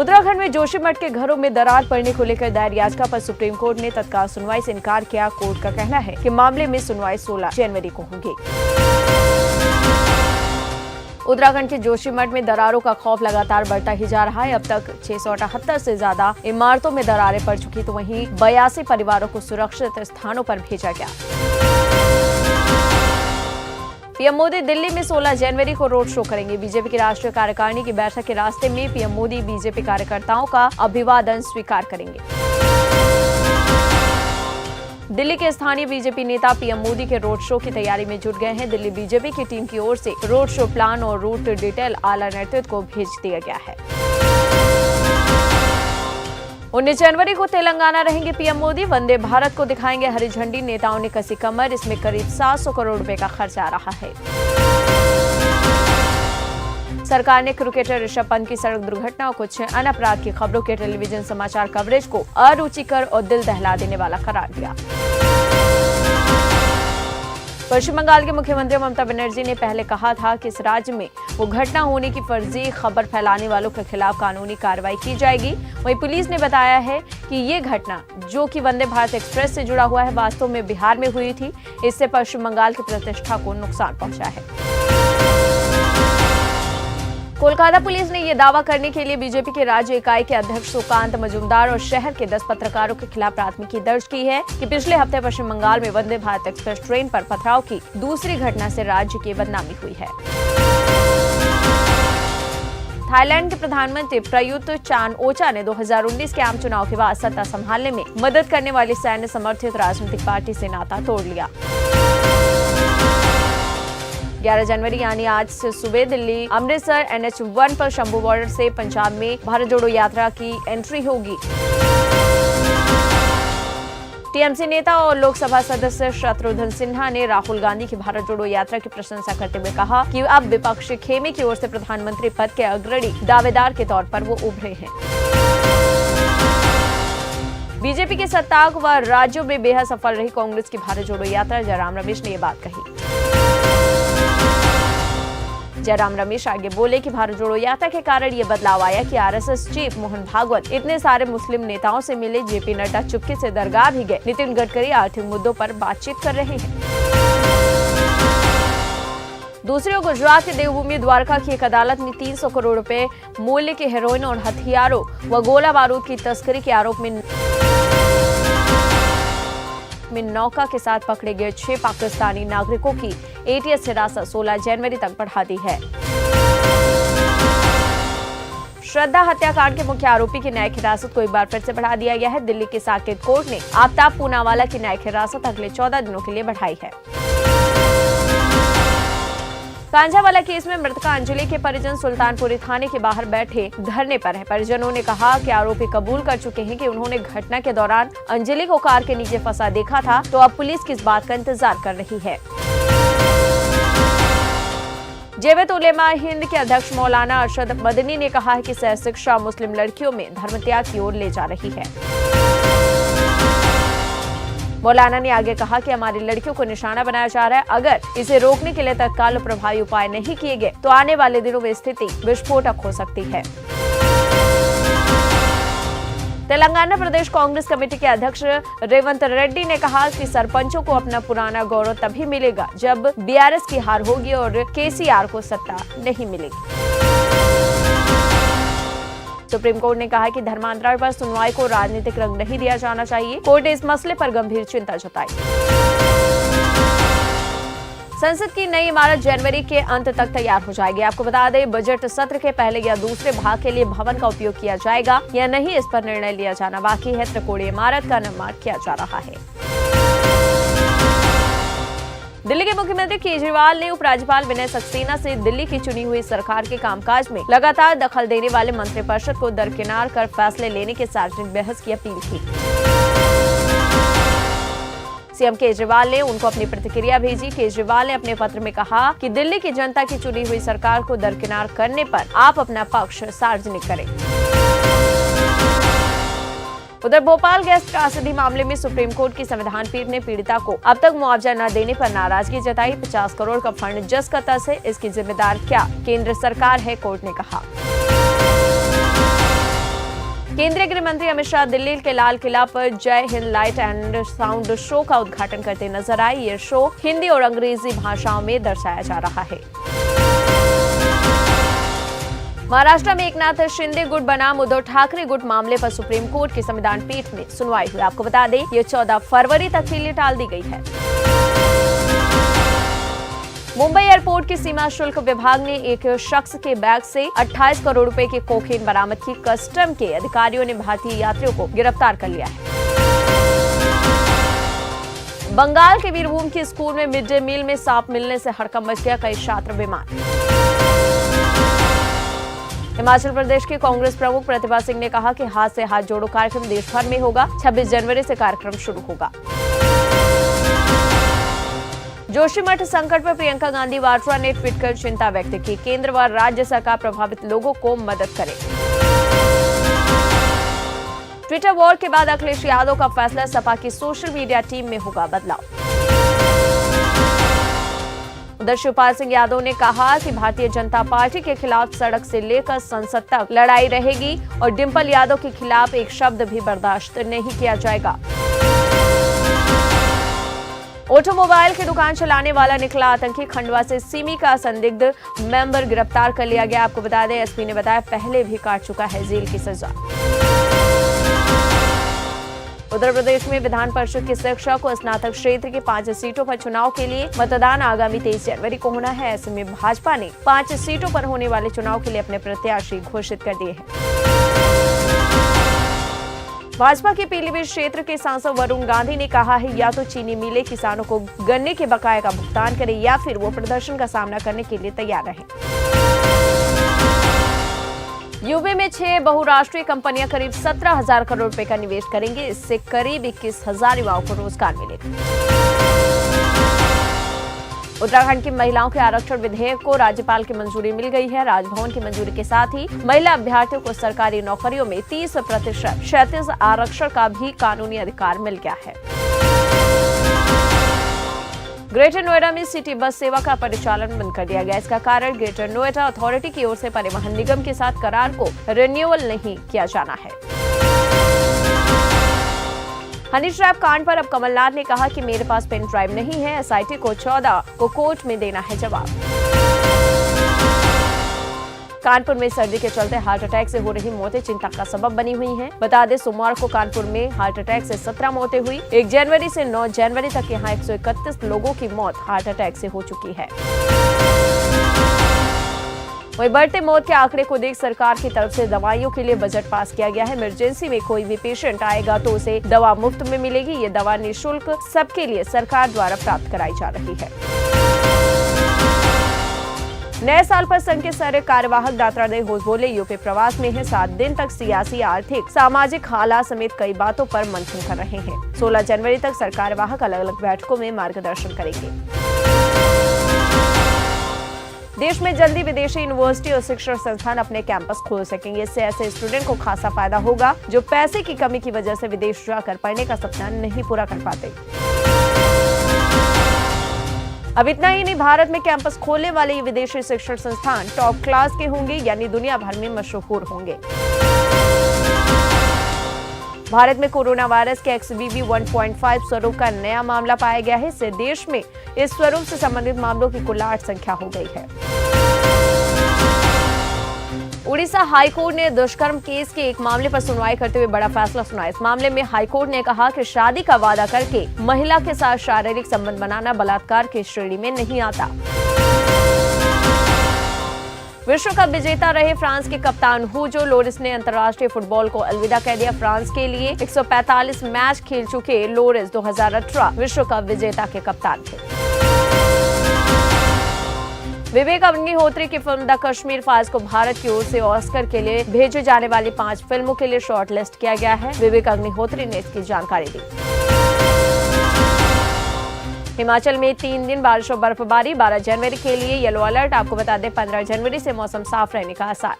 उत्तराखंड में जोशीमठ के घरों में दरार पड़ने को लेकर दायर याचिका पर सुप्रीम कोर्ट ने तत्काल सुनवाई से इनकार किया। कोर्ट का कहना है कि मामले में सुनवाई 16 जनवरी को होगी। उत्तराखंड के जोशीमठ में दरारों का खौफ लगातार बढ़ता ही जा रहा है। अब तक 678 से ज्यादा इमारतों में दरारें पड़ चुकी, तो वहीं 82 परिवारों को सुरक्षित स्थानों पर भेजा गया। पीएम मोदी दिल्ली में 16 जनवरी को रोड शो करेंगे। बीजेपी की राष्ट्रीय कार्यकारिणी की बैठक के रास्ते में पीएम मोदी बीजेपी कार्यकर्ताओं का अभिवादन स्वीकार करेंगे। दिल्ली के स्थानीय बीजेपी नेता पीएम मोदी के रोड शो की तैयारी में जुट गए हैं। दिल्ली बीजेपी की टीम की ओर से रोड शो प्लान और रूट डिटेल आला नेतृत्व को भेज दिया गया है। 19 जनवरी को तेलंगाना रहेंगे पीएम मोदी। वंदे भारत को दिखाएंगे हरी झंडी। नेताओं ने कसी कमर। इसमें करीब 700 करोड़ रुपए का खर्च आ रहा है। सरकार ने क्रिकेटर ऋषभ पंत की सड़क दुर्घटना और कुछ अन्य अपराध की खबरों के टेलीविजन समाचार कवरेज को अरुचिकर और दिल दहला देने वाला करार दिया। पश्चिम बंगाल के मुख्यमंत्री ममता बनर्जी ने पहले कहा था कि इस राज्य में वो घटना होने की फर्जी खबर फैलाने वालों के खिलाफ कानूनी कार्रवाई की जाएगी। वहीं पुलिस ने बताया है कि ये घटना, जो कि वंदे भारत एक्सप्रेस से जुड़ा हुआ है, वास्तव में बिहार में हुई थी। इससे पश्चिम बंगाल की प्रतिष्ठा को नुकसान पहुंचा है। कोलकाता पुलिस ने यह दावा करने के लिए बीजेपी के राज्य इकाई के अध्यक्ष सुकांत मजूमदार और शहर के 10 पत्रकारों के खिलाफ प्राथमिकी दर्ज की है कि पिछले हफ्ते पश्चिम बंगाल में वंदे भारत एक्सप्रेस ट्रेन पर पथराव की दूसरी घटना से राज्य की बदनामी हुई है। थाईलैंड के प्रधानमंत्री प्रयुत चान-ओचा ने 2019 के आम चुनाव के बाद सत्ता संभालने में मदद करने वाली सैन्य समर्थित राजनीतिक पार्टी से नाता तोड़ लिया। 11 जनवरी यानी आज से सुबह दिल्ली अमृतसर NH1 पर शंभू बॉर्डर से पंजाब में भारत जोड़ो यात्रा की एंट्री होगी। टीएमसी नेता और लोकसभा सदस्य शत्रुघ्न सिन्हा ने राहुल गांधी की भारत जोड़ो यात्रा की प्रशंसा करते हुए कहा कि अब विपक्षी खेमे की ओर से प्रधानमंत्री पद के अग्रणी दावेदार के तौर पर वो उभरे हैं। बीजेपी के सत्ताक व राज्यों में बेहद सफल रही कांग्रेस की भारत जोड़ो यात्रा। जयराम रमेश ने ये बात कही। जयराम रमेश आगे बोले कि भारत जोड़ो यात्रा के कारण ये बदलाव आया कि आरएसएस चीफ मोहन भागवत इतने सारे मुस्लिम नेताओं से मिले। जेपी नड्डा चुपके से दरगाह भी गए। नितिन गडकरी आर्थिक मुद्दों पर बातचीत कर रहे हैं। दूसरी ओर गुजरात के देवभूमि द्वारका की एक अदालत ने 300 करोड़ रुपए मूल्य के हेरोइन और हथियारों व गोला बारूद की तस्करी के आरोप में नौका के साथ पकड़े गए 6 पाकिस्तानी नागरिकों की ATS हिरासत 16 जनवरी तक बढ़ा दी है। श्रद्धा हत्याकांड के मुख्य आरोपी की न्यायिक हिरासत को एक बार फिर से बढ़ा दिया गया है। दिल्ली की साकेत कोर्ट ने आफ्ताब पूनावाला की न्यायिक हिरासत अगले 14 दिनों के लिए बढ़ाई है। कांझावाला केस में मृतका अंजलि के परिजन सुल्तानपुरी थाने के बाहर बैठे धरने पर हैं। परिजनों ने कहा कि आरोपी कबूल कर चुके हैं कि उन्होंने घटना के दौरान अंजलि को कार के नीचे फंसा देखा था, तो अब पुलिस किस बात का इंतजार कर रही है। जमीयत उलेमा हिंद के अध्यक्ष मौलाना अरशद मदनी ने कहा है कि सहशिक्षा मुस्लिम लड़कियों में धर्मत्याग की ओर ले जा रही है। मौलाना ने आगे कहा कि हमारी लड़कियों को निशाना बनाया जा रहा है। अगर इसे रोकने के लिए तत्काल प्रभावी उपाय नहीं किए गए तो आने वाले दिनों में स्थिति विस्फोटक हो सकती है। तेलंगाना प्रदेश कांग्रेस कमेटी के अध्यक्ष रेवंत रेड्डी ने कहा कि सरपंचों को अपना पुराना गौरव तभी मिलेगा जब BRS की हार होगी और KCR को सत्ता नहीं मिलेगी। सुप्रीम कोर्ट ने कहा कि धर्मांतरण पर सुनवाई को राजनीतिक रंग नहीं दिया जाना चाहिए। कोर्ट ने इस मसले पर गंभीर चिंता जताई। संसद की नई इमारत जनवरी के अंत तक तैयार हो जाएगी। आपको बता दें, बजट सत्र के पहले या दूसरे भाग के लिए भवन का उपयोग किया जाएगा या नहीं, इस पर निर्णय लिया जाना बाकी है। त्रिकोणीय इमारत का निर्माण किया जा रहा है। दिल्ली के मुख्यमंत्री केजरीवाल ने उपराज्यपाल विनय सक्सेना से दिल्ली की चुनी हुई सरकार के कामकाज में लगातार दखल देने वाले मंत्रिपरिषद को दरकिनार कर फैसले लेने के सार्वजनिक बहस की अपील की। सीएम केजरीवाल ने उनको अपनी प्रतिक्रिया भेजी। केजरीवाल ने अपने पत्र में कहा कि दिल्ली की जनता की चुनी हुई सरकार को दरकिनार करने पर आप अपना पक्ष सार्वजनिक करें। उधर भोपाल गैस त्रासदी मामले में सुप्रीम कोर्ट की संविधान पीठ ने पीड़िता को अब तक मुआवजा न देने पर नाराजगी जताई। 50 करोड़ का फंड जस का तस है, इसकी जिम्मेदार क्या केंद्र सरकार है, कोर्ट ने कहा। केंद्रीय गृह मंत्री अमित शाह दिल्ली के लाल किला पर जय Hind light and sound show का उद्घाटन करते नजर आए। ये शो हिंदी और अंग्रेजी भाषाओं में दर्शाया जा रहा है। महाराष्ट्र में एकनाथ शिंदे गुट बनाम उद्धव ठाकरे गुट मामले पर सुप्रीम कोर्ट की संविधान पीठ में सुनवाई हुई। आपको बता दें, ये 14 फरवरी तक के लिए टाल दी गई है। मुंबई एयरपोर्ट की सीमा शुल्क विभाग ने एक शख्स के बैग से 28 करोड़ रुपए की कोकीन बरामद की। कस्टम के अधिकारियों ने भारतीय यात्रियों को गिरफ्तार कर लिया है। बंगाल के बीरभूम के स्कूल में मिड डे मील में सांप मिलने से हड़कंप मच गया, कई छात्र बीमार। हिमाचल प्रदेश के कांग्रेस प्रमुख प्रतिभा सिंह ने कहा कि हाथ से हाथ जोड़ो कार्यक्रम देश भर में होगा। 26 जनवरी से कार्यक्रम शुरू होगा। जोशीमठ संकट पर प्रियंका गांधी वाड्रा ने ट्वीट कर चिंता व्यक्त की। केंद्र व राज्य सरकार प्रभावित लोगों को मदद करे। ट्विटर वॉर के बाद अखिलेश यादव का फैसला, सपा की सोशल मीडिया टीम में होगा बदलाव। उधर शिवपाल सिंह यादव ने कहा कि भारतीय जनता पार्टी के खिलाफ सड़क से लेकर संसद तक लड़ाई रहेगी और डिंपल यादव के खिलाफ एक शब्द भी बर्दाश्त नहीं किया जाएगा। ऑटोमोबाइल की दुकान चलाने वाला निकला आतंकी। खंडवा से सिमी का संदिग्ध मेंबर गिरफ्तार कर लिया गया। आपको बता दें, एसपी ने बताया पहले भी काट चुका है जेल की सजा। उत्तर प्रदेश में विधान परिषद की शिक्षक और स्नातक क्षेत्र की 5 सीटों पर चुनाव के लिए मतदान आगामी 23 जनवरी को होना है। ऐसे में भाजपा ने 5 सीटों पर होने वाले चुनाव के लिए अपने प्रत्याशी घोषित कर दिए हैं। भाजपा के पीलीभीत क्षेत्र के सांसद वरुण गांधी ने कहा है, या तो चीनी मिलें किसानों को गन्ने के बकाये का भुगतान करें या फिर वो प्रदर्शन का सामना करने के लिए तैयार रहें। यूपी में 6 बहुराष्ट्रीय कंपनियां करीब 17,000 करोड़ रुपए का निवेश करेंगे। इससे करीब 21,000 युवाओं को रोजगार मिलेगा। उत्तराखंड की महिलाओं के आरक्षण विधेयक को राज्यपाल की मंजूरी मिल गई है। राजभवन की मंजूरी के साथ ही महिला अभ्यर्थियों को सरकारी नौकरियों में 30% क्षैतिज आरक्षण का भी कानूनी अधिकार मिल गया है। ग्रेटर नोएडा में सिटी बस सेवा का परिचालन बंद कर दिया गया। इसका कारण ग्रेटर नोएडा अथॉरिटी की ओर से परिवहन निगम के साथ करार को रिन्यूअल नहीं किया जाना है। हनी ट्रैप कांड पर अब कमलनाथ ने कहा कि मेरे पास पेन ड्राइव नहीं है। एसआईटी को 14 को कोर्ट में देना है जवाब। कानपुर में सर्दी के चलते हार्ट अटैक से हो रही मौतें चिंता का सबब बनी हुई हैं। बता दें, सोमवार को कानपुर में हार्ट अटैक से 17 मौतें हुई। 1 जनवरी से 9 जनवरी तक यहां 131 लोगों की मौत हार्ट अटैक से हो चुकी है। वहीं बढ़ते मौत के आंकड़े को देख सरकार की तरफ से दवाइयों के लिए बजट पास किया गया है। इमरजेंसी में कोई भी पेशेंट आएगा तो उसे दवा मुफ्त में मिलेगी। ये दवा निःशुल्क सबके लिए सरकार द्वारा प्राप्त कराई जा रही है। नए साल पर संघ के सारे कार्यवाहक दात्रादेव होसबोले यूपी प्रवास में है। 7 दिन तक सियासी, आर्थिक, सामाजिक हालात समेत कई बातों पर मंथन कर रहे हैं। 16 जनवरी तक सरकार कार्यवाहक अलग अलग बैठकों में मार्गदर्शन करेंगे। देश में जल्दी विदेशी यूनिवर्सिटी और शिक्षण संस्थान अपने कैंपस खोल सकेंगे। इससे ऐसे स्टूडेंट को खासा फायदा होगा जो पैसे की कमी की वजह से विदेश जाकर पढ़ने का सपना नहीं पूरा कर पाते। अब इतना ही नहीं, भारत में कैंपस खोलने वाले ये विदेशी शिक्षण संस्थान टॉप क्लास के होंगे, यानी दुनिया भर में मशहूर होंगे। भारत में कोरोना वायरस के XBB 1.5 स्वरूप का नया मामला पाया गया है। इससे देश में इस स्वरूप से संबंधित मामलों की कुल 8 संख्या हो गई है। उड़ीसा हाईकोर्ट ने दुष्कर्म केस के एक मामले पर सुनवाई करते हुए बड़ा फैसला सुनाया। इस मामले में हाईकोर्ट ने कहा कि शादी का वादा करके महिला के साथ शारीरिक संबंध बनाना बलात्कार की श्रेणी में नहीं आता। विश्व कप विजेता रहे फ्रांस के कप्तान हुगो लोरिस ने अंतर्राष्ट्रीय फुटबॉल को अलविदा कह दिया। फ्रांस के लिए 145 मैच खेल चुके लोरिस 2018 विश्व कप विजेता के कप्तान थे। विवेक अग्निहोत्री की फिल्म द कश्मीर फाइल्स को भारत की ओर से ऑस्कर के लिए भेजे जाने वाली 5 फिल्मों के लिए शॉर्ट लिस्ट किया गया है। विवेक अग्निहोत्री ने इसकी जानकारी दी। हिमाचल में 3 दिन बारिश और बर्फबारी। 12 जनवरी के लिए येलो अलर्ट। आपको बता दें 15 जनवरी से मौसम साफ रहने का आसार।